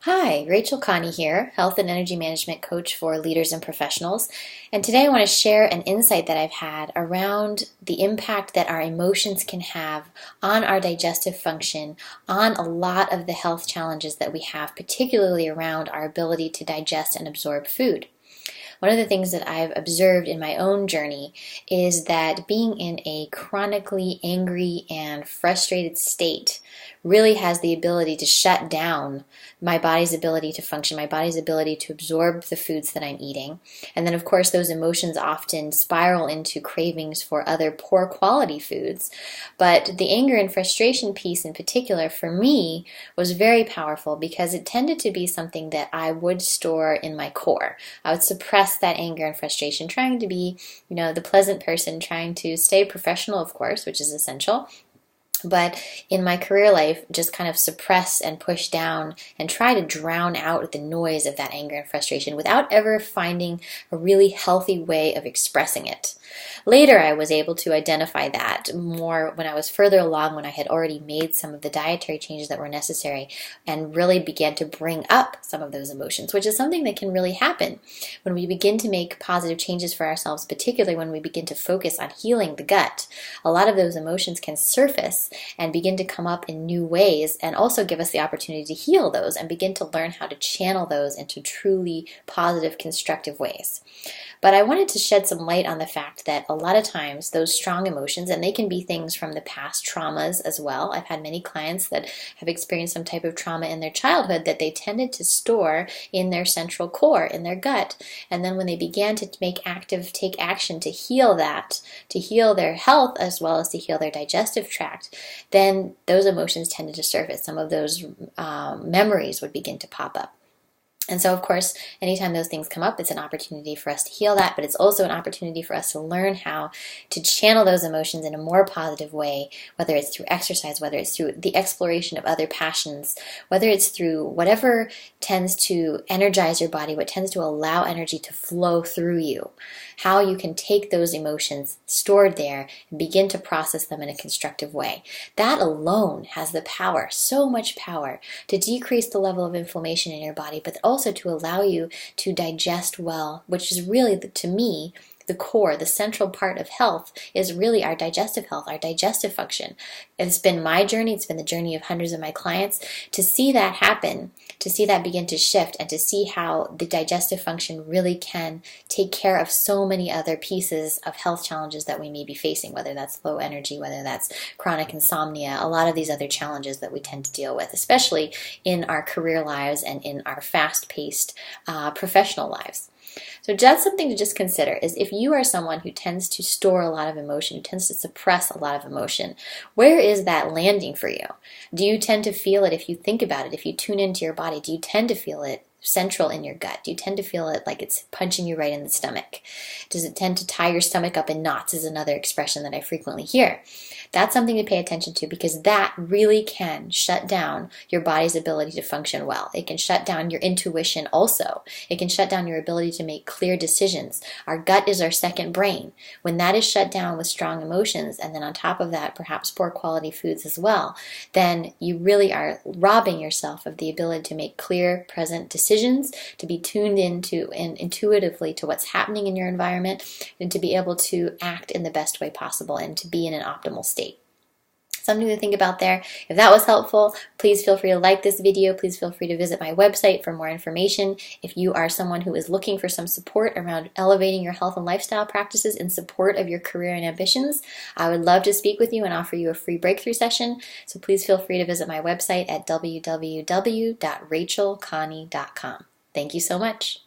Hi, Rachel Connie here, Health and Energy Management Coach for leaders and professionals. And today I want to share an insight that I've had around the impact that our emotions can have on our digestive function, on a lot of the health challenges that we have, particularly around our ability to digest and absorb food. One of the things that I've observed in my own journey is that being in a chronically angry and frustrated state really has the ability to shut down my body's ability to function, my body's ability to absorb the foods that I'm eating. And then, of course, those emotions often spiral into cravings for other poor quality foods. But the anger and frustration piece in particular, for me, was very powerful because it tended to be something that I would store in my core. I would suppress that anger and frustration, trying to be, the pleasant person, trying to stay professional, of course, which is essential. But in my career life, just kind of suppress and push down and try to drown out the noise of that anger and frustration without ever finding a really healthy way of expressing it. Later, I was able to identify that more when I was further along, when I had already made some of the dietary changes that were necessary and really began to bring up some of those emotions, which is something that can really happen when we begin to make positive changes for ourselves, particularly when we begin to focus on healing the gut. A lot of those emotions can surface and begin to come up in new ways, and also give us the opportunity to heal those and begin to learn how to channel those into truly positive, constructive ways. But I wanted to shed some light on the fact that a lot of times those strong emotions, and they can be things from the past traumas as well. I've had many clients that have experienced some type of trauma in their childhood that they tended to store in their central core, in their gut. And then when they began to take action to heal that, to heal their health as well as to heal their digestive tract, then those emotions tended to surface. Some of those memories would begin to pop up. And so, of course, anytime those things come up, it's an opportunity for us to heal that, but it's also an opportunity for us to learn how to channel those emotions in a more positive way, whether it's through exercise, whether it's through the exploration of other passions, whether it's through whatever tends to energize your body, what tends to allow energy to flow through you, how you can take those emotions stored there and begin to process them in a constructive way. That alone has the power, so much power, to decrease the level of inflammation in your body, but also to allow you to digest well, which is really, to me, the core, the central part of health is really our digestive health, our digestive function. It's been my journey, it's been the journey of hundreds of my clients to see that happen, to see that begin to shift, and to see how the digestive function really can take care of so many other pieces of health challenges that we may be facing, whether that's low energy, whether that's chronic insomnia, a lot of these other challenges that we tend to deal with, especially in our career lives and in our fast-paced professional lives. So that's something to just consider, is if you are someone who tends to store a lot of emotion, who tends to suppress a lot of emotion, where is that landing for you? Do you tend to feel it if you think about it, if you tune into your body? Do you tend to feel it central in your gut? Do you tend to feel it like it's punching you right in the stomach? Does it tend to tie your stomach up in knots, is another expression that I frequently hear. That's something to pay attention to, because that really can shut down your body's ability to function well. It can shut down your intuition also. It can shut down your ability to make clear decisions. Our gut is our second brain. When that is shut down with strong emotions, and then on top of that, perhaps poor quality foods as well, then you really are robbing yourself of the ability to make clear, present decisions, to be tuned into and intuitively to what's happening in your environment, and to be able to act in the best way possible and to be in an optimal state. Something to think about there. If that was helpful, please feel free to like this video. Please feel free to visit my website for more information. If you are someone who is looking for some support around elevating your health and lifestyle practices in support of your career and ambitions, I would love to speak with you and offer you a free breakthrough session. So please feel free to visit my website at www.rachelconnie.com. Thank you so much.